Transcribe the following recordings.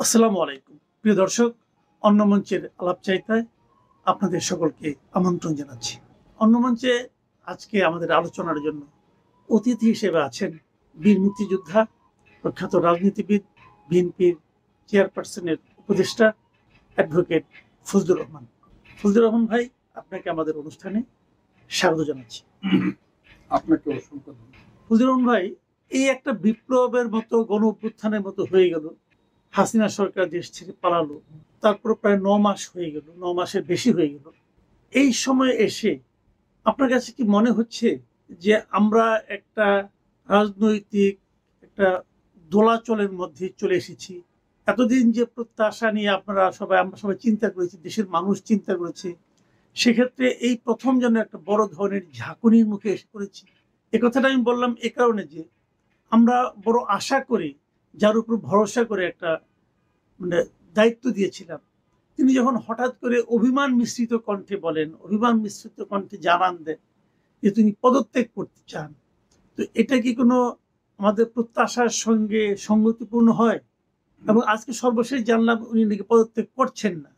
আসসালামু আলাইকুম প্রিয় দর্শক, অন্য মঞ্চের আলাপচারিতায় আপনাদের সকলকে আমন্ত্রণ জানাচ্ছি। অন্য মঞ্চে আজকে আমাদের আলোচনার জন্য অতিথি হিসেবে আছেন বীর মুক্তিযোদ্ধা, প্রখ্যাত রাজনীতিবিদ, বিএনপির চেয়ারপারসনের উপদেষ্টা অ্যাডভোকেট ফজলুর রহমান। ফজলুর রহমান ভাই, আপনাকে আমাদের অনুষ্ঠানে স্বাগত জানাচ্ছি। আপনাকে অসংখ্য ধন্যবাদ। ফজলুর রহমান ভাই, এই একটা বিপ্লবের মতো গণ অভ্যুত্থানের মতো হয়ে গেল, হাসিনা সরকার দেশ ছেড়ে পালালো, তারপর প্রায় 9 মাস হয়ে গেল, 9 মাসের বেশি হয়ে গেল। এই সময়ে এসে আপনার কাছে কি মনে হচ্ছে যে আমরা একটা রাজনৈতিক একটা দোলাচলের মধ্যে চলে এসেছি? এতদিন যে প্রত্যাশা নিয়ে আমরা সবাই চিন্তা করেছি, দেশের মানুষ চিন্তা করেছে, সেক্ষেত্রে এই প্রথম যেন একটা বড় ধরনের ঝাঁকুনির মুখে এসে পড়েছি। এ কথাটা আমি বললাম এ কারণে যে আমরা বড় আশা করি, যার উপর ভরসা করে একটা দায়িত্ব দিয়েছিলাম, তিনি যখন হঠাৎ করে অভিমান মিশ্রিত কণ্ঠে বলেন, অভিমান মিশ্রিত কণ্ঠে জানান দেন যে তিনি পদত্যাগ করতে চান, তো এটা কি কোনো আমাদের প্রত্যাশার সঙ্গে সঙ্গতিপূর্ণ হয়? এবং আজকে সর্বশেষ জানলাম উনি নাকি পদত্যাগ করছেন না,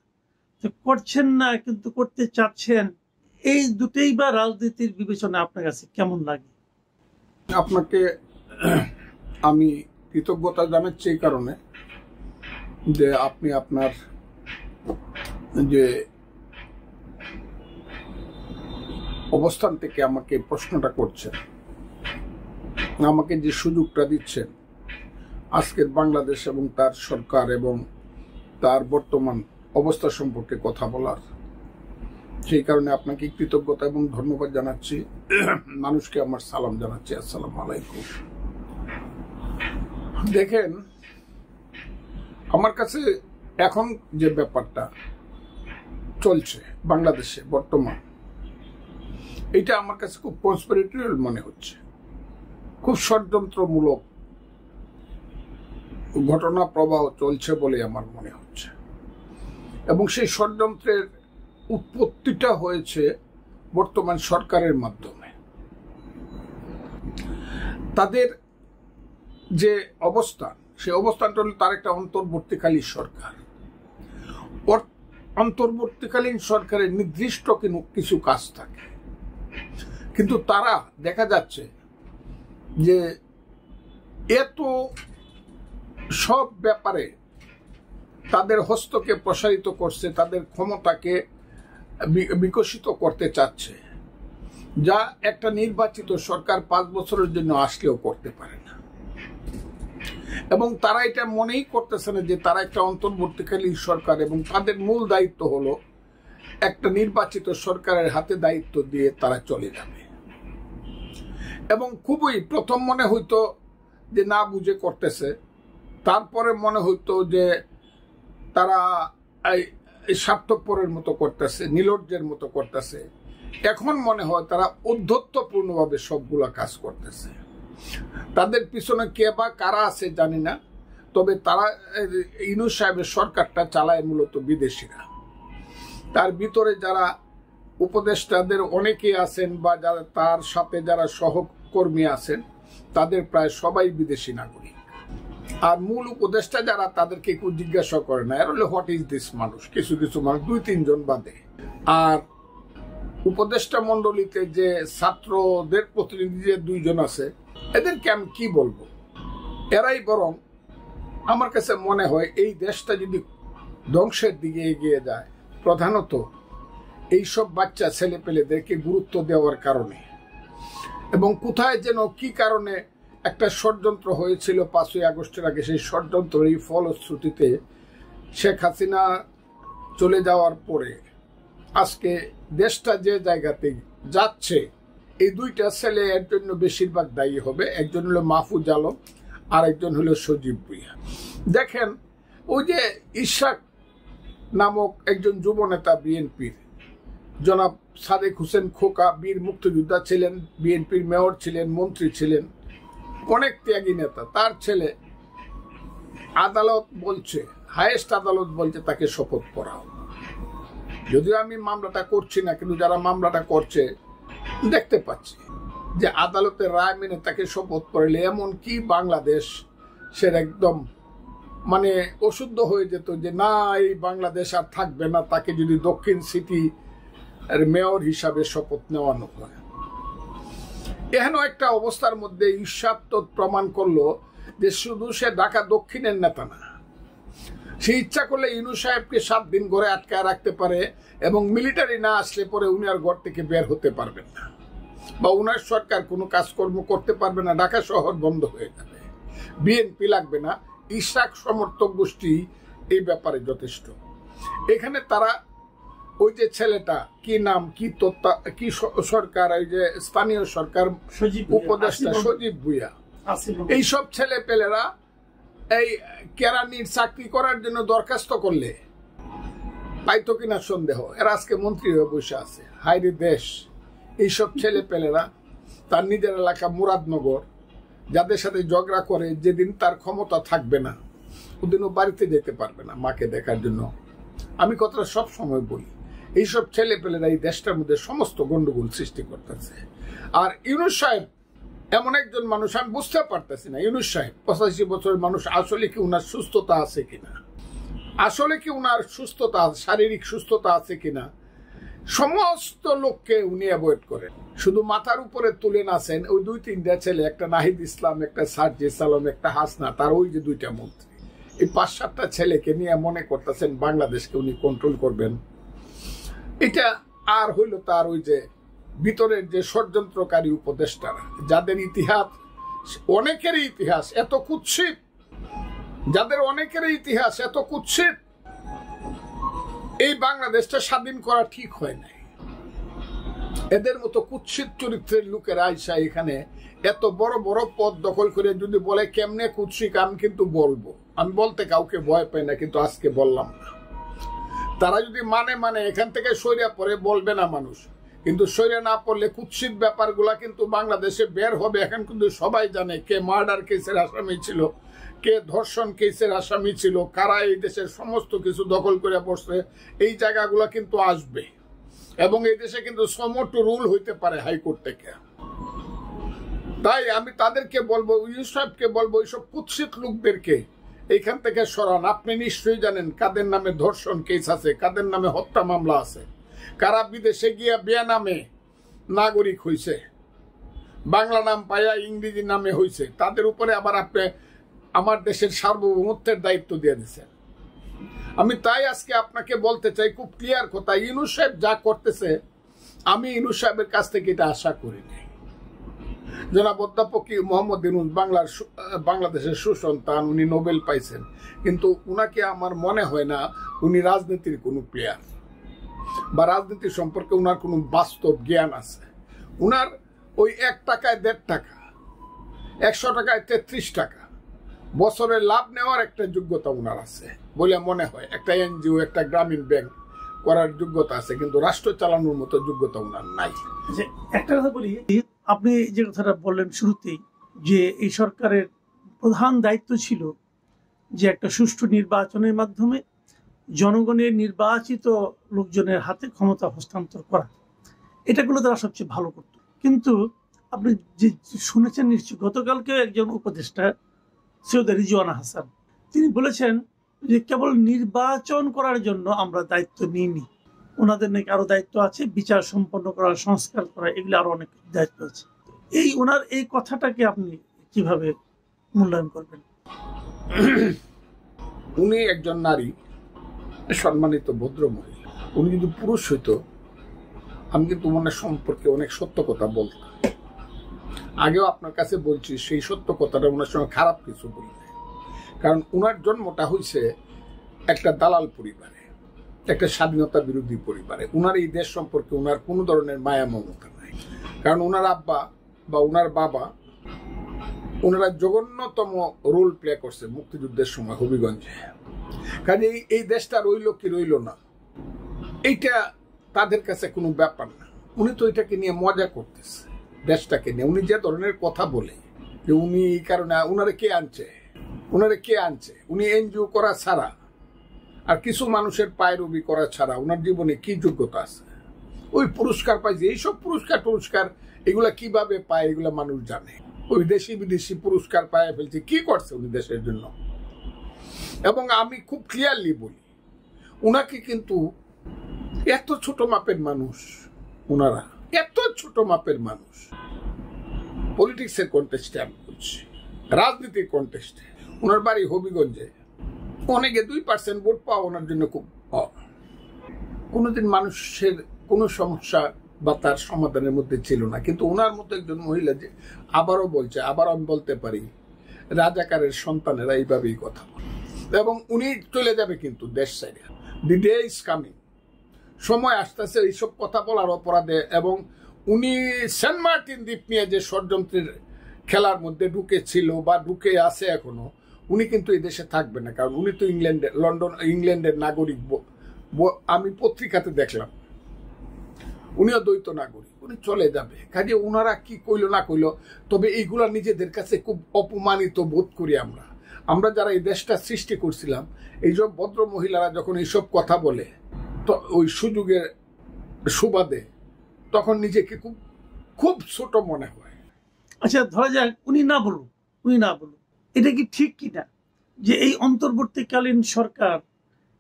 তো করছেন না কিন্তু করতে চাচ্ছেন। এই দুটেই বা রাজনীতির বিবেচনা আপনার কাছে কেমন লাগে? আপনাকে আমি কৃতজ্ঞতা জানাচ্ছি এই কারণে যে আপনি আপনার যে অবস্থান থেকে আমাকে প্রশ্নটা করছেন, আমাকে যে সুযোগটা দিচ্ছেন আজকের বাংলাদেশ এবং তার সরকার এবং তার বর্তমান অবস্থা সম্পর্কে কথা বলার, সেই কারণে আপনাকে কৃতজ্ঞতা এবং ধন্যবাদ জানাচ্ছি। মানুষকে আমার সালাম জানাচ্ছি, আসসালামু আলাইকুম। দেখেন, আমার কাছে এখন যে ব্যাপারটা চলছে বাংলাদেশে বর্তমান, এটা আমার কাছে খুব কনস্পিরেটরিয়াল মনে হচ্ছে, খুব ষড়যন্ত্রমূলক ঘটনা প্রবাহ চলছে বলে আমার মনে হচ্ছে। এবং সেই ষড়যন্ত্রের উৎপত্তিটা হয়েছে বর্তমান সরকারের মাধ্যমে। তাদের যে অবস্থান, সেই অবস্থানটা হল তার একটা অন্তর্বর্তীকালীন সরকার। অন্তর্বর্তীকালীন সরকারের নির্দিষ্ট কিছু কাজ থাকে, কিন্তু তারা দেখা যাচ্ছে যে এত সব ব্যাপারে তাদের হস্তকে প্রসারিত করছে, তাদের ক্ষমতাকে বিকশিত করতে চাচ্ছে, যা একটা নির্বাচিত সরকার 5 বছরের জন্য আসলেও করতে পারে না। এবং তারা এটা মনেই করতেছে না যে তারা একটা অন্তর্বর্তীকালীন সরকার এবং তাদের মূল দায়িত্ব হলো একটা নির্বাচিত সরকারের হাতে দায়িত্ব দিয়ে তারা চলে যাবে। এবং খুবই প্রথম মনে হইতো যে না বুঝে করতেছে, তারপরে মনে হইতো যে তারা স্বার্থপরের মতো করতেছে, নির্লজ্জের মতো করতেছে। এখন মনে হয় তারা ঔদ্ধত্যপূর্ণভাবে সবগুলা কাজ করতেছে। তাদের পিছনে কে বা কারা আছে জানি না, তবে তারা ইউনূস সাহেবের সরকারটা চালায় মূলত বিদেশিরা। তার ভিতরে যারা উপদেষ্টাদের অনেকে আছেন বা যারা তার সাথে যারা সহকর্মী আছেন, তাদের প্রায় সবাই বিদেশি নাগরিক। আর মূল উপদেষ্টা যারা, তাদেরকে কেউ জিজ্ঞাসা করে না, এর হলে হোয়াট ইজ দিস মানুষ, কিছু কিছু মানুষ 2-3 জন বাদে। আর উপদেষ্টা মন্ডলীতে যে ছাত্রদের প্রতিনিধি যে 2 জন আছে, এদেরকে আমি কি বলবো, এরাই বরং আমার কাছে মনে হয় এই দেশটা যদি ধ্বংসের দিকে এগিয়ে যায়, প্রধানত এইসব বাচ্চা ছেলে পেলেদেরকে গুরুত্ব দেওয়ার কারণে। এবং কোথায় যেন কি কারণে একটা ষড়যন্ত্র হয়েছিল 5ই আগস্টের আগে, সেই ষড়যন্ত্রের ফলশ্রুতিতে শেখ হাসিনা চলে যাওয়ার পরে আজকে দেশটা যে জায়গাতে যাচ্ছে, এই 2টা ছেলে এর জন্য বেশিরভাগ দায়ী হবে। একজন হলো মাহফুজ আলম, আর একজন হলো সজীব ভুঁইয়া। দেখেন, ওই যে ইশাক নামক একজন যুব নেতা বিএনপির, জনাব সাদেক হোসেন খোকা, বীর মুক্তিযোদ্ধা ছিলেন, বিএনপির মেয়র ছিলেন, মন্ত্রী ছিলেন, অনেক ত্যাগী নেতা, তার ছেলে আদালত বলছে, হাইয়েস্ট আদালত বলছে তাকে শপথ পড়াও। যদিও আমি মামলাটা করছি না, কিন্তু যারা মামলাটা করছে দেখতে পাচ্ছি যে আদালতের রায় মেনে তাকে শপথ পড়ালে এমন কি বাংলাদেশ সে একদম মানে অশুদ্ধ হয়ে যেত যে না এই বাংলাদেশ আর থাকবে না, তাকে যদি দক্ষিণ সিটি মেয়র হিসাবে শপথ নেওয়ানো হয়। এহেন একটা অবস্থার মধ্যে ঈর্ষাত্মক প্রমাণ করলো যে শুধু সে ঢাকা দক্ষিণের নেতা না, সে ইচ্ছা করলে ইউনূস সাহেবকে 7 দিন ঘরে আটকায় রাখতে পারে এবং মিলিটারি না আসলে পরে উনি আর ঘর থেকে বের হতে পারবেন না, বা উনার সরকার কোনো কাজকর্ম করতে পারবে না, ঢাকা শহর বন্ধ হয়ে যাবে, বিএনপি লাগবে না। ইশরাক সমর্থক গোষ্ঠী এই ব্যাপারে যথেষ্ট। এখানে তারা ওই যে ছেলেটা কি নাম কি সরকার, ওই যে স্থানীয় সরকার উপদেষ্টা সজীব ভুইয়া, এইসব ছেলে পেলেরা এই কেরানির চাকরি করার জন্য দরখাস্ত করলে পাইতো কিনা সন্দেহ, এরা আজকে মন্ত্রী হয়ে বসে আছে। হায়রে দেশ! এইসব ছেলে পেলেরা তার নিজের এলাকা মুরাদনগর, যাদের সাথে ঝগড়া করে, যেদিন তার ক্ষমতা থাকবে না ওদিনও বাড়িতে যেতে পারবে না মাকে দেখার জন্য। আমি কথাটা সব সময় বলি, এইসব ছেলে পেলেরা এই দেশটার মধ্যে সমস্ত গন্ডগোল সৃষ্টি করতেছে। আর ইউনূস সাহেব এমন একজন মানুষ, আমি বুঝতে পারতেছি না ইউনূস সাহেব 85 বছরের মানুষ, আসলে কি উনার সুস্থতা আছে কিনা, আসলে কি উনার সুস্থতা, শারীরিক সুস্থতা আছে কিনা। সমস্ত লোককে উনি অ্যাভয়েড করেন, শুধু মাথার উপরে তুলে নাচেন ওই 2-3টা ছেলে, একটা নাহিদ ইসলাম, একটা সার্জিস আলম, একটা হাসনা, তার ওই যে 2টা মন্ত্রী, এই 5-7টা ছেলেকে নিয়ে মনে করতেছেন বাংলাদেশকে উনি কন্ট্রোল করবেন। এটা আর হইল তার ওই যে ভিতরের যে ষড়যন্ত্রকারী উপদেষ্টারা, যাদের ইতিহাস, অনেকেরই ইতিহাস এত কুৎসিত, যাদের অনেকেরই ইতিহাস এত কুৎসিত, এই বাংলাদেশটা স্বাধীন করা ঠিক হয় নাই। এদের মতো কুৎসিত চরিত্রের লোকেরা আইসা এখানে এত বড় বড় পদ দখল করে যদি বলে কেমনে কুৎসিত, আমি কিন্তু বলবো, আমি বলতে কাউকে ভয় পাই না, কিন্তু আজকে বললাম না। তারা যদি মানে এখান থেকে সইরা পরে বলবে না মানুষ, কিন্তু সইরা না পড়লে কুৎসিত ব্যাপারগুলা কিন্তু বাংলাদেশে বের হবে। এখন কিন্তু সবাই জানে কে মার্ডার কেসের আসামি ছিল, কে ধর্ষণ কেসের আসামি ছিল, কারা এই দেশের সমস্ত কিছু দখল করে বসছে। এই জায়গাগুলা কিন্তু আসবে এবং এই দেশে কিন্তু সমস্ত রুল হইতে পারে হাইকোর্ট থেকে। তাই আমি তাদেরকে বলবো, ইউনূস সাহেবকে বলবো, এইসব কুৎসিত লোকদেরকে এইখান থেকে সরান। আপনি নিশ্চয়ই জানেন কাদের নামে ধর্ষণ কেস আছে, কাদের নামে হত্যা মামলা আছে, কারা বিদেশে গিয়া বিয়া নামে নাগরিক হইছে, বাংলা নাম পাইয়া ইংরেজি নামে হইছে, তাদের উপরে আবার আপনি আমার দেশের সার্বভৌমত্বের দায়িত্ব দিয়ে দিচ্ছেন। আমি তাই আজকে আপনাকে বলতে চাই খুব ক্লিয়ার কথা, ইউনূস সাহেব যা করতেছে আমি ইউনূস সাহেবের কাছ থেকে এটা আশা করিনি। জনাব অধ্যাপক মোহাম্মদ ইউনূস বাংলাদেশের সুসন্তান, উনি নোবেল পাইছেন, কিন্তু উনাকে আমার মনে হয় না উনি রাজনীতির কোনো প্লেয়ার বা রাজনীতি সম্পর্কে উনার কোনো বাস্তব জ্ঞান আছে। উনার ওই 1 টাকায় 1.5 টাকা, 100 টাকায় 33 টাকা বছরে লাভ নেওয়ার একটা যোগ্যতা উনার আছে বলে মনে হয়। একটা এনজিও, একটা গ্রামীণ ব্যাংক করার যোগ্যতা আছে, কিন্তু রাষ্ট্র চালানোর মতো যোগ্যতা উনার নাই। একটা কথা বলি, আপনি যে কথাটা বললেন শুরুতেই, যে এই সরকারের প্রধান দায়িত্ব ছিল যে একটা সুষ্ঠু নির্বাচনের মাধ্যমে জনগণের নির্বাচিত লোকজনের হাতে ক্ষমতা হস্তান্তর করা, এটাগুলো তারা সবচেয়ে ভালো করত। কিন্তু আপনি যে শুনেছেন নিশ্চয়ই, গতকালকে একজন উপদেষ্টা সৈয়দ রিজওয়ানা হাসান, তিনি বলেছেন যে কেবল নির্বাচন করার জন্য আমরা দায়িত্ব নিইনি, ওনাদের নাকি আরো দায়িত্ব আছে, বিচার সম্পন্ন করা, সংস্কার করা, এগুলো আরো অনেক দায়িত্ব আছে। ওনার এই কথাটাকে আপনি কিভাবে মূল্যায়ন করবেন? উনি একজন নারী, সম্মানিত ভদ্র মহিলা, উনি যদি পুরুষ হইতো আমি কিন্তু ওনার সম্পর্কে অনেক সত্য কথা বলতাম। আগেও আপনার কাছে বলছি, সেই সত্য কথাটা ওনার সঙ্গে খারাপ কিছু বলি না, কারণ ওনার জন্মটা হয়েছে একটা দালাল পরিবারে, একটা স্বাধীনতা বিরোধী পরিবারে। ওনার এই দেশ সম্পর্কে ওনার কোনো ধরনের মায়া মমতা নাই, কারণ ওনার আব্বা বা ওনার বাবা, ওনারা জঘন্যতম রোল প্লে করছে মুক্তিযুদ্ধের সময় হবিগঞ্জে। কাজে এই দেশটা রইল কি রইল না, এইটা তাদের কাছে কোনো ব্যাপার না। উনি তো এটাকে নিয়ে মজা করতেছে, দেশটাকে নিয়ে। উনি যে ধরনের কথা বলে যে উনি এই কারণে, ওনারে কে আনছে, উনি এনজিও করা ছাড়া আর কিছু মানুষের পায়রবি করা ছাড়া ওনার জীবনে কি যোগ্যতা আছে? ওই পুরস্কার পাইছে, এইসব পুরস্কার এগুলা কিভাবে পায় এগুলা মানুষ জানে। ওই দেশি বিদেশি পুরস্কার পায় ফেলছে, কি করছে উনি দেশের জন্য? এবং আমি খুব ক্লিয়ারলি বলি, উনাকে কিন্তু এত ছোট মাপের মানুষ, উনারা এত ছোট মাপের মানুষ, পলিটিক্সের কন্টেস্টে আমি বলছি, রাজনীতির কন্টেস্টে। ওনার বাড়ি হবিগঞ্জে, অনেকে 2% ভোট পাওয়া ওনার জন্য খুব কোনোদিন মানুষের কোনো সমস্যা বা তার সমাধানের মধ্যে ছিল না। কিন্তু ওনার মতো একজন মহিলা যে আবারও বলছে, আবার আমি বলতে পারি, রাজাকারের সন্তানেরা এইভাবেই কথা বলে। এবং উনি চলে যাবে কিন্তু দেশ ছেড়ে। দি ডে ইজ কামিং, সময় আসতেছে এইসব কথা বলার অপরাধে। এবং উনি সেন্ট মার্টিন দ্বীপ নিয়ে যে ষড়যন্ত্রের খেলার মধ্যে ঢুকেছিল বা ঢুকে আছে এখনো, উনি কিন্তু এই দেশে থাকবে না। কারণ উনি তো ইংল্যান্ডের নাগরিক। আমি পত্রিকাতে দেখলাম উনিও দ্বৈত নাগরিক, উনি চলে যাবে। কাজে ওনারা কি কইলো না কইলো, তবে এইগুলা নিজেদের কাছে খুব অপমানিত বোধ করি আমরা যারা এই দেশটা সৃষ্টি করছিলাম। এইসব ভদ্র মহিলারা যখন এইসব কথা বলে, তো ওই সুযোগের সুবাদে তখন নিজেকে খুব খুব ছোট মনে হয়। আচ্ছা, ধরা যাক উনি না বলুন, এটা কি ঠিক কিনা যে এই অন্তর্বর্তীকালীন সরকার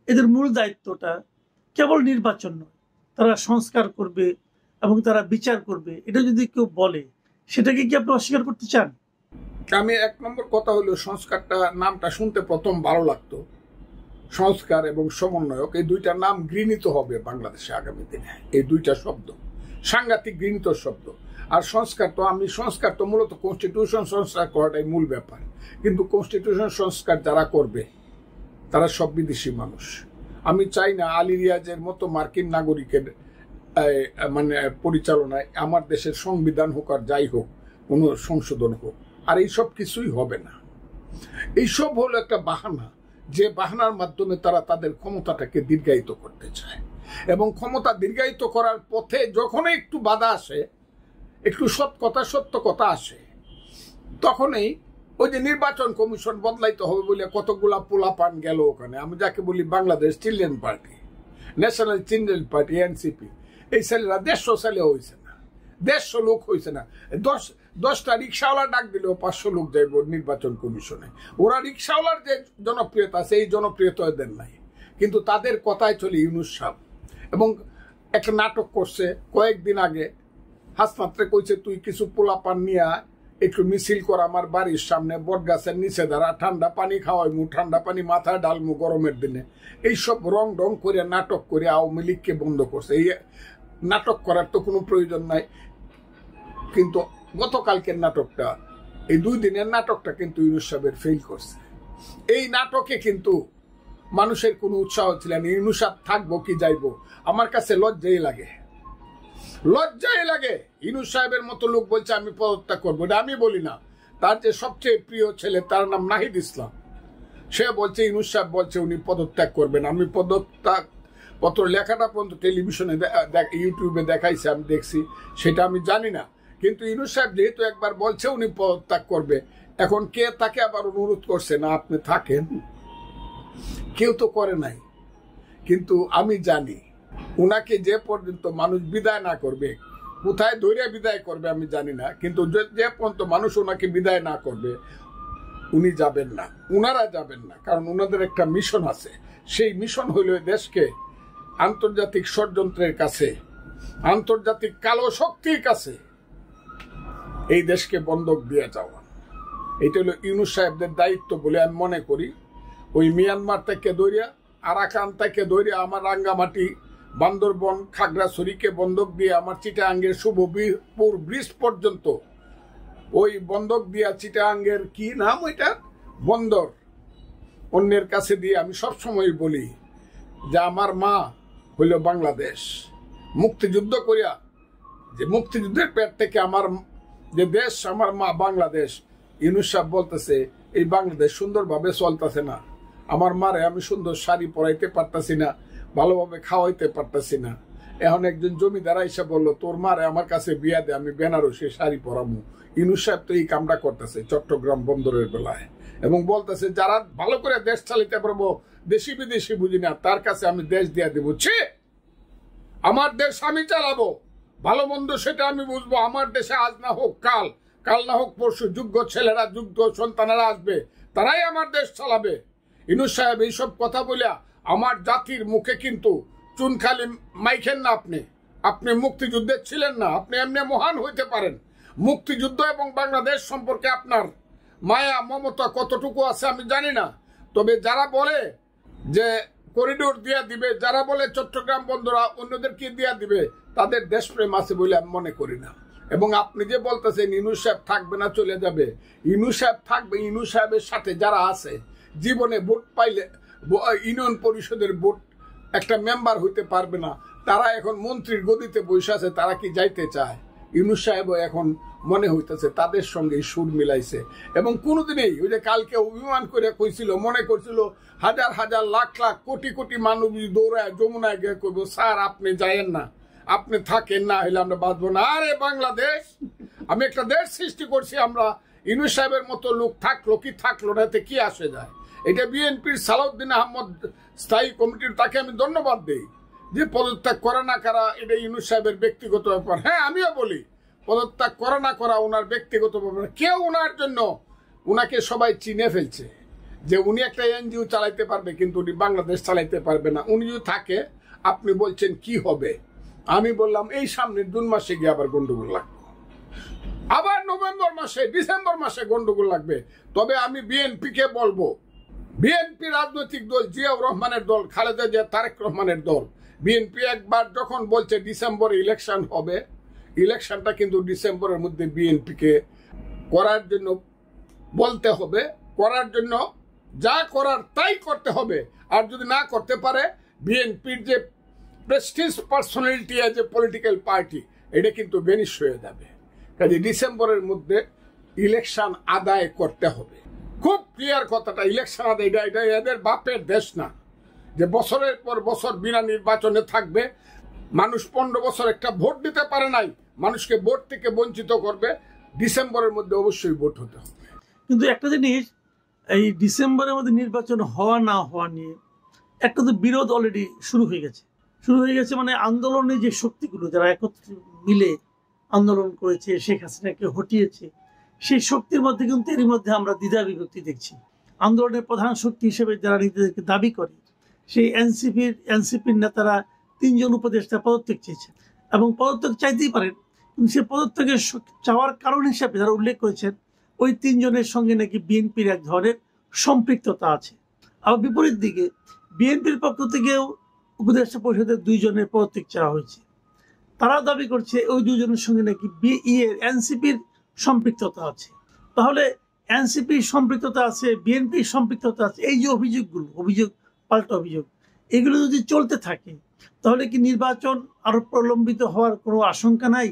এদের মূল দায়িত্বটা কেবল নির্বাচন নয়, তারা সংস্কার করবে এবং তারা বিচার করবে, এটা যদি কেউ বলে, সেটাকে কি আপনি অস্বীকার করতে চান? আমি 1 নম্বর কথা হলো, সংস্কারটা নামটা শুনতে প্রথম ভালো লাগতো, সংস্কার এবং সমন্বয়ক, এই দুইটা নাম ঘৃণিত হবে বাংলাদেশে আগামী দিনে। এই দুইটা শব্দ সাংঘাতিক ঘৃণিত শব্দ। আর সংস্কার তো মূলত কনস্টিটিউশন সংস্কার করাটাই মূল ব্যাপার। কিন্তু কনস্টিটিউশন সংস্কার যারা করবে তারা সব বিদেশি মানুষ। আমি চাই না আলী রিয়াজের মতো মার্কিন নাগরিকের পরিচালনায় আমার দেশের সংবিধান হোক আর যাই হোক, কোনো সংশোধন হোক। আর এইসব কিছুই হবে না। এইসব হলো একটা বাহানা, যে বাহানার মাধ্যমে তারা তাদের ক্ষমতাটাকে দীর্ঘায়িত করতে চায়। এবং ক্ষমতা দীর্ঘায়িত করার পথে যখনই একটু বাধা আসে, একটু সত্য কথা আসে, তখনই ওই যে নির্বাচন কমিশন বদলাইতে হবে বলে কতগুলা পোলাপান গেল ওখানে। আমি যাকে বলি Bangladesh children party, national children party, NCP, এই ছেলেরা 150 ছেলে হয়েছে না, 150 লোক হয়েছে না। 10টা রিক্সাওয়ালা ডাক দিলেও 500 লোক যাইব নির্বাচন কমিশনে। ওরা রিক্সাওয়ালার যে জনপ্রিয়তা আছে, এই জনপ্রিয়তা এদের নাই। কিন্তু তাদের কথায় চলে ইউনূস সাহেব। এবং একটা নাটক করছে কয়েকদিন আগে, হাসপাতালে কইছে, তুই কিছু পোলাপান নিয়ে একটু মিছিল কর আমার বাড়ির সামনে, বট গাছের নিচে দাঁড়া, ঠান্ডা পানি খাওয়াইমু, ঠান্ডা পানি মাথায় ডালমু গরমের দিনে। এইসব রং ডং করে নাটক করে আওয়ামী লীগকে বন্ধ করছে। এই নাটক করার তো কোনো প্রয়োজন নাই। কিন্তু গতকালকের নাটকটা, এই 2 দিনের নাটকটা কিন্তু ইউনূস সাহেবের ফেল করছে। এই নাটকে কিন্তু মানুষের কোনো উৎসাহ ছিল না। ইউনূস সাহেব থাকবো কি যাইবো, আমার কাছে লজ্জাই লাগে। ইউনূস সাহেবের মতো লোক বলছে আমি পদত্যাগ করবো। এটা আমি বলি না, তার যে সবচেয়ে প্রিয় ছেলে, তার নাম নাহিদ ইসলাম, সে বলছে ইউনূস সাহেব বলছে উনি পদত্যাগ করবেন। আমি পদত্যাগ পত্র লেখাটা পর্যন্ত টেলিভিশনে ইউটিউবে দেখাইছে, আমি দেখছি, সেটা আমি জানি না। কিন্তু ইউনূস সাহেব যেহেতু একবার বলছে উনি পদত্যাগ করবে, এখন কে তাকে আবার অনুরোধ করছে না আপনি থাকেন? কেউ তো করে নাই। কিন্তু আমি জানি উনাকে যে পর্যন্ত মানুষ বিদায় না করবে, কোথায় ধরে বিদায় করবে আমি জানি না, কিন্তু যে পর্যন্ত মানুষ ওনাকে বিদায় না করবে উনি যাবেন না, উনারা যাবেন না। কারণ ওনাদের একটা মিশন আছে। সেই মিশন হইল দেশকে আন্তর্জাতিক ষড়যন্ত্রের কাছে, আন্তর্জাতিক কালো শক্তির কাছে এই দেশকে বন্ধক দিয়ে যাওয়া। এটা হলো ইউনূস সাহেবদের দায়িত্ব বলে আমি মনে করি। ওই মিয়ানমার থেকে দৌড়িয়া, আরাকান থেকে দৌড়িয়া, আমার রাঙ্গামাটি, বান্দরবন, খাগড়াছড়িকে বন্ধক দিয়ে আমার চিটাগাঙ্গের শুভপুর ব্রিজ পর্যন্ত, ওই বন্ধক দিয়া চিটাগাঙ্গের কি নাম ওইটা, বন্দর, অন্যের কাছে দিয়ে আমি সবসময় বলি যে আমার মা হইল বাংলাদেশ। মুক্তিযুদ্ধ করিয়া, যে মুক্তিযুদ্ধের পেট থেকে আমার যে দেশ, আমার মা বাংলাদেশ। ইউনূস সাহেব বলতেছে এই বাংলাদেশ সুন্দরভাবে চলতেছে না, আমার মারে আমি সুন্দর শাড়ি পরাইতে পারতাছি না, ভালোভাবে খাওয়াইতে পারতাছি না। এখন একজন জমিদার এসে বললো তোর মারে আমার কাছে বিয়া দে, আমি বেনারসে শাড়ি পরামু। ইউনূস সাহেব তো এই কামটা করতেছে চট্টগ্রাম বন্দরের বেলায়, এবং বলতেছে যারা ভালো করে দেশ চালাইতে পারবো, দেশি বিদেশি বুঝি না, তার কাছে আমি দেশ দিয়া দেবো। আমার দেশ আমি চালাবো, ভালো মন্দ সেটা আমি বুঝবো। আমার দেশে আজ না হোক কাল, কাল না হোক পরশু যোগ্য ছেলেরা, যোগ্য সন্তানেরা আসবে, তারাই আমার দেশ চালাবে। ইউনূস সাহেব এইসব কথা বলিয়া আমার জাতির মুখে কিন্তু চুনখালি মাইখেন না। আপনি মুক্তিযুদ্ধে ছিলেন না, আপনি এমনি মহান হইতে পারেন। মুক্তিযুদ্ধ এবং বাংলাদেশ সম্পর্কে আপনার মায়া মমতা কতটুকু আছে আমি জানি না, তবে যারা বলে যে করিডোর দিয়া দিবে, যারা বলে চট্টগ্রাম বন্দর অন্যদেরকে দিয়া দিবে, তাদের দেশপ্রেম আছে বলে আমি মনে করি না। এবং আপনি যে বলতেছেন ইউনূস সাহেব থাকবে না, চলে যাবে, ইউনূস সাহেব থাকবে। ইউনূস সাহেবের সাথে যারা আছে, জীবনে ভোট পাইলে ইউনিয়ন পরিষদের ভোট একটা মেম্বার হইতে পারবে না, তারা এখন মন্ত্রীর গদিতে বসে আছে, তারা কি যাইতে চায়? ইউনূস সাহেবও এখন মনে হইতেছে তাদের সঙ্গে সুর মিলাইছে। এবং কোনোদিনই ওই যে কালকে অভিমান করে কইছিল, মনে করছিল হাজার হাজার লাখ লাখ কোটি কোটি মানুষ দৌড়ায় যমুনায় গিয়ে কইব স্যার আপনি যায়েন না, আপনি থাকেন না, হইলে আমরা বাঁচবো না। আরে বাংলাদেশ, আমি একটা দেশ সৃষ্টি করছি, আমরা ইউনূস সাহেবের মতো লোক থাকলো কি থাকলো না, এতে কি আসে যায়? এটা বিএনপির সালাউদ্দিন আহমদ স্থায়ী কমিটির, তাকে আমি ধন্যবাদ দিই যে পদত্যাগ করে না করা এটা ইউনূস সাহেবের ব্যক্তিগত ব্যাপার। হ্যাঁ, আমিও বলি পদত্যাগ করা না করা ওনার ব্যক্তিগত ব্যাপার। কেউ ওনার জন্য, ওনাকে সবাই চিনে ফেলছে যে উনি একটা এনজিও চালাইতে পারবে, কিন্তু উনি বাংলাদেশ চালাইতে পারবে না। উনি যদি থাকে, আপনি বলছেন কি হবে? আমি বললাম এই সামনের জুন মাসে গিয়ে আবার গন্ডগোল লাগবে, আবার নভেম্বর মাসে ডিসেম্বর মাসে গন্ডগোল লাগবে। তবে আমি বিএনপিকে বলবো, বিএনপি রাজনৈতিক দল, জিয়াউর রহমানের দল, খালেদা জিয়া তারেক রহমানের দল, বিএনপি একবার যখন বলছে ডিসেম্বরে ইলেকশন হবে, ইলেকশনটা কিন্তু ডিসেম্বরের মধ্যে বিএনপিকে করার জন্য বলতে হবে, করার জন্য যা করার তাই করতে হবে। আর যদি না করতে পারে, বিএনপির যে Prestige personality as a political party, এটা কিন্তু বেনিশ হয়ে যাবে। কাজে ডিসেম্বরের মধ্যে ইলেকশন আদায় করতে হবে। খুব ক্লিয়ার কথাটা, ইলেকশন আদায়, এটা এদের বাপের দেশ না যে বছরের পর বছর বিনা নির্বাচনে থাকবে। মানুষ 15 বছর একটা ভোট দিতে পারে নাই, মানুষকে ভোট থেকে বঞ্চিত করবে। ডিসেম্বরের মধ্যে অবশ্যই ভোট হতে হবে। কিন্তু একটা জিনিস, এই ডিসেম্বরের মধ্যে নির্বাচন হওয়া না হওয়া নিয়ে একটা তো বিরোধ অলরেডি শুরু হয়ে গেছে। মানে আন্দোলনের যে শক্তিগুলো, যারা একত্রে মিলে আন্দোলন করেছে, শেখ হাসিনাকে হটিয়েছে, সেই শক্তির মধ্যে কিন্তু এরই মধ্যে আমরা দ্বিধা বিভক্তি দেখছি। আন্দোলনের প্রধান শক্তি হিসেবে যারা নিজেদেরকে দাবি করে, সেই এনসিপির নেতারা 3 জন উপদেষ্টা পদত্যাগ চেয়েছেন, এবং পদত্যাগ চাইতেই পারেন, কিন্তু সে পদত্যাগের চাওয়ার কারণ হিসাবে যারা উল্লেখ করেছেন, ওই 3 জনের সঙ্গে নাকি বিএনপির এক ধরনের সম্পৃক্ততা আছে। আবার বিপরীত দিকে বিএনপির পক্ষ থেকেও উপদেষ্টা পরিষদের 2 জনের পদত্যাগ চাওয়া হয়েছে। তারা দাবি করছে ওই 2 জনের সঙ্গে নাকি এনসিপির সম্পৃক্ততা আছে। তাহলে এনসিপির সম্পৃক্ততা আছে, বিএনপির সম্পৃক্ততা আছে, এই যে অভিযোগ পাল্টা অভিযোগ, এগুলো যদি চলতে থাকে, তাহলে কি নির্বাচন আরো প্রলম্বিত হওয়ার কোনো আশঙ্কা নাই?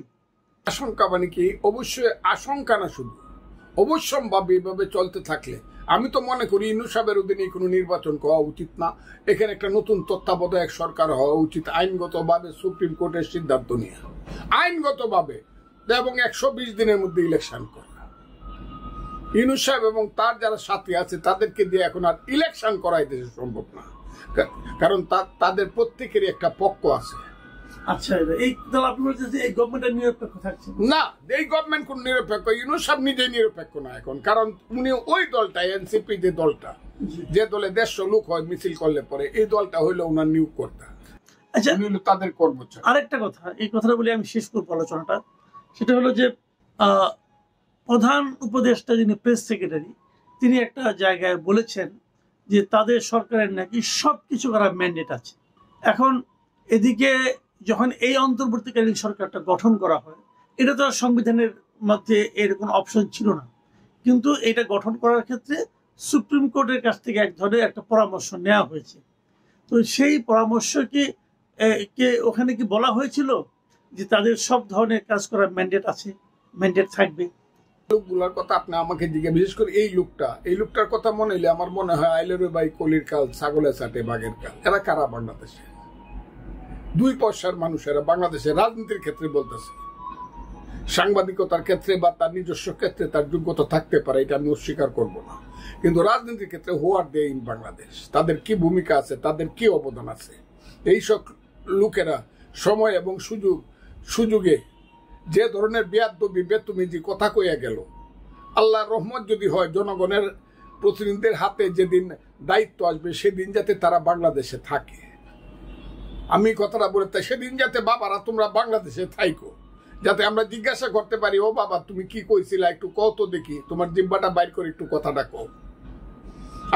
আশঙ্কা মানে কি? অবশ্যই আশঙ্কা না, শুধু অবশ্যম্ভাবী এভাবে চলতে থাকলে আমি তো মনে করি ইউনূস সাহেবের অধীনে কোনো নির্বাচন হওয়া উচিত না। এখানে একটা নতুন তত্ত্বাবধায়ক সরকার হওয়া উচিত, আইনগতভাবে সুপ্রিম কোর্টের সিদ্ধান্ত নিয়ে, আইনগতভাবে, এবং 120 দিনের মধ্যে ইলেকশন করা। ইউনূস সাহেব এবং তার যারা সাথী আছে তাদেরকে দিয়ে এখন আর ইলেকশন করাই দেশে সম্ভব না, কারণ তাদের প্রত্যেকেরই একটা পক্ষ আছে। আচ্ছা, এই দল আপনি বলছেন এই গভর্নমেন্টের নিরপেক্ষ থাকছে না? এই গভর্নমেন্ট কোন নিরপেক্ষ? ইউনূস সাহেব নিজেই নিরপেক্ষ না এখন, কারণ উনি ওই দলটা, এনসিপি যে দলটা, যে দলে 150 লোক হয় মিছিল করলে পরে, এই দলটা হইলো ওনার নিয়োগ কর্তা। আচ্ছা, তাদের কর্মচারী। আরেকটা কথা, এই কথাটা বলে আমি শেষ করবো আলোচনাটা, সেটা হলো যে প্রধান উপদেষ্টা যিনি প্রেস সেক্রেটারি, তিনি একটা জায়গায় বলেছেন যে তাদের সরকারের নাকি সবকিছু করার ম্যান্ডেট আছে। এখন এদিকে যখন এই অন্তর্বর্তীকালীন সরকারটা গঠন করা হয়, এটা তো সংবিধানের মধ্যে এর কোনো অপশন ছিল না, কিন্তু এটা গঠন করার ক্ষেত্রে সুপ্রিম কোর্টের কাছ থেকে এক ধরনের একটা পরামর্শ নেওয়া হয়েছে। তো সেই পরামর্শকে ওখানে কি বলা হয়েছিল যে তাদের সব ধরনের কাজ করার ম্যান্ডেট আছে, ম্যান্ডেট থাকবে? লোকগুলোর কথা আপনি আমাকে জিজ্ঞেস, বিশেষ করে এই লোকটার কথা মনে হলে আমার মনে হয় আইলের ভাই কলির কাল, ছাগলের চাটে বাঘের কাল। এরা কারা? বাংলাদেশে 2 পয়সার মানুষেরা বাংলাদেশের রাজনীতির ক্ষেত্রে বলতেছে, সাংবাদিকতার ক্ষেত্রে বা তার নিজস্ব ক্ষেত্রে তার যোগ্যতা থাকতে পারে, এটা আমি অস্বীকার করব না, কিন্তু রাজনীতির ক্ষেত্রে হোয়াট দে ইন বাংলাদেশ, তাদের কি ভূমিকা আছে, তাদের কি অবদান আছে, এইসব লোকেরা সময় এবং সুযোগে যে ধরনের বেয়াদবি বেতুমিজি কথা কইয়া গেল, আল্লাহর রহমত যদি হয়, জনগণের প্রতিনিধিদের হাতে যেদিন দায়িত্ব আসবে সেদিন যাতে তারা বাংলাদেশে থাকে। আমি কথাটা বলে তাই, সেদিন যাতে বাবারা তোমরা বাংলাদেশে থাইকো, যাতে আমরা জিজ্ঞাসা করতে পারি, ও বাবা তুমি কি কইছিলা, একটু কত দেখি, তোমার জিব্বাটা বাইর করে একটু কথাটা কও।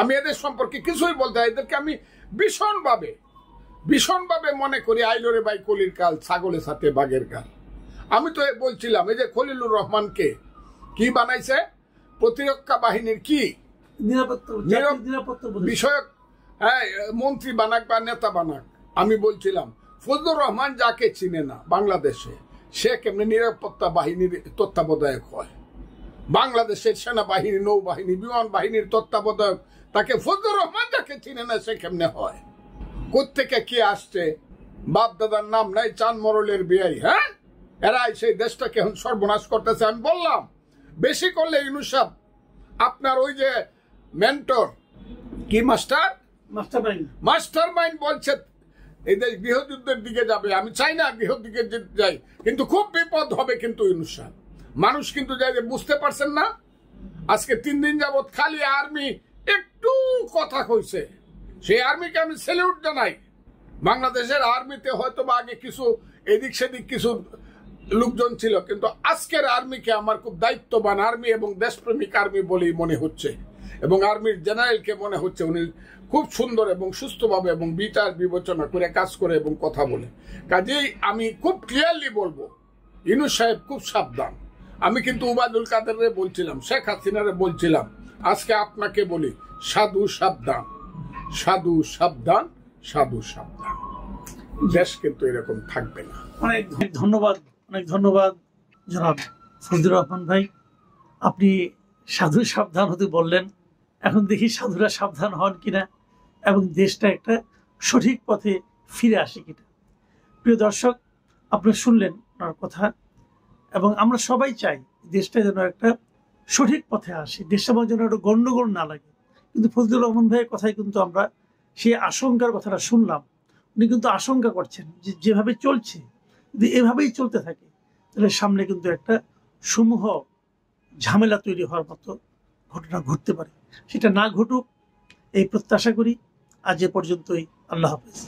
আমি এদের সম্পর্কে কিছুই বলতে, এদেরকে আমি ভীষণভাবে মনে করি আইলোরে বাই কলির কাল, ছাগলের সাথে বাঘের কাল। আমি তো বলছিলাম, এই যে খলিলুর রহমানকে কি বানাইছে, প্রতিরক্ষা বাহিনীর কি নিরাপত্তা বিষয়ক মন্ত্রী বানাক বা নেতা বানাক। আমি বলছিলাম ফজলুর রহমান যাকে চিনে না বাংলাদেশে, সে কেমনে নিরাপত্তা বাহিনীর তত্ত্বাবধায়ক হয়? বাংলাদেশের সেনাবাহিনী, নৌবাহিনী, বিমান বাহিনীর তত্ত্বাবধায়ক তাকে ফজলুর রহমান যাকে চিনে না সে কেমনে হয়? কোত্থেকে কে আসছে? বাপ দাদার নাম নাই, চান মরলের বিয়াই। হ্যাঁ, এরাই সেই দেশটাকে এখন সর্বনাশ করতেছে। আমি বললাম বেশি করলে ইউনূস সাহেব আপনার ওই যে মেন্টর কি মাস্টার মাইন্ড বলছে এই দেশ গৃহযুদ্ধের দিকে যাবে। আমি চাই না গৃহযুদ্ধের দিকে যাই, কিন্তু খুব বিপদ হবে। কিন্তু ইউনূস সাহেব মানুষ কিন্তু যাই বুঝতে পারছেন না। আজকে 3 দিন যাবৎ খালি আর্মি একটু কথা কইছে, সেই আর্মিকে আমি স্যালিউট জানাই। বাংলাদেশের আর্মিতে হয়তো বা আগে কিছু এদিক সেদিক কিছু লোকজন ছিল, কিন্তু আজকের আর্মিকে আমার খুব দায়িত্ববান আর্মি এবং দেশপ্রেমিক আর্মি বলেই মনে হচ্ছে। এবং আর্মির জেনারেলকে মনে হচ্ছে উনি খুব সুন্দর এবং সুস্থভাবে এবং বিচার বিবেচনা করে কাজ করে এবং কথা বলে। কাজেই আমি খুব ক্লিয়ারলি বলবো, ইউনূস সাহেব খুব সাবধান। আমি কিন্তু উবায়দুল কাদেরে বলছিলাম, শেখ হাসিনারে বলছিলাম, আজকে আপনাকে বলি সাধু সাবধান, সাধু সাবধান, সাধু সাবধান। দেশ কিন্তু এরকম থাকবে না। অনেক ধন্যবাদ জনাব ফজলুর রহমান ভাই, আপনি সাধু সাবধান হতে বললেন। এখন দেখি সাধুরা সাবধান হন কিনা এবং দেশটা একটা সঠিক পথে ফিরে আসে কিনা। প্রিয় দর্শক, আপনারা শুনলেন ওনার কথা, এবং আমরা সবাই চাই দেশটা যেন একটা সঠিক পথে আসে, দেশটা যেন একটা গন্ডগোল না লাগে। কিন্তু ফজলুর রহমান ভাইয়ের কথায় কিন্তু আমরা সেই আশঙ্কার কথাটা শুনলাম। উনি কিন্তু আশঙ্কা করছেন যে যেভাবে চলছে যদি এভাবেই চলতে থাকে তাহলে সামনে কিন্তু একটা সমূহ ঝামেলা তৈরি হওয়ার মতো ঘটনা ঘটতে পারে। সেটা না ঘটুক এই প্রত্যাশা করি। আজ এ পর্যন্তই। আল্লাহ হাফেজ।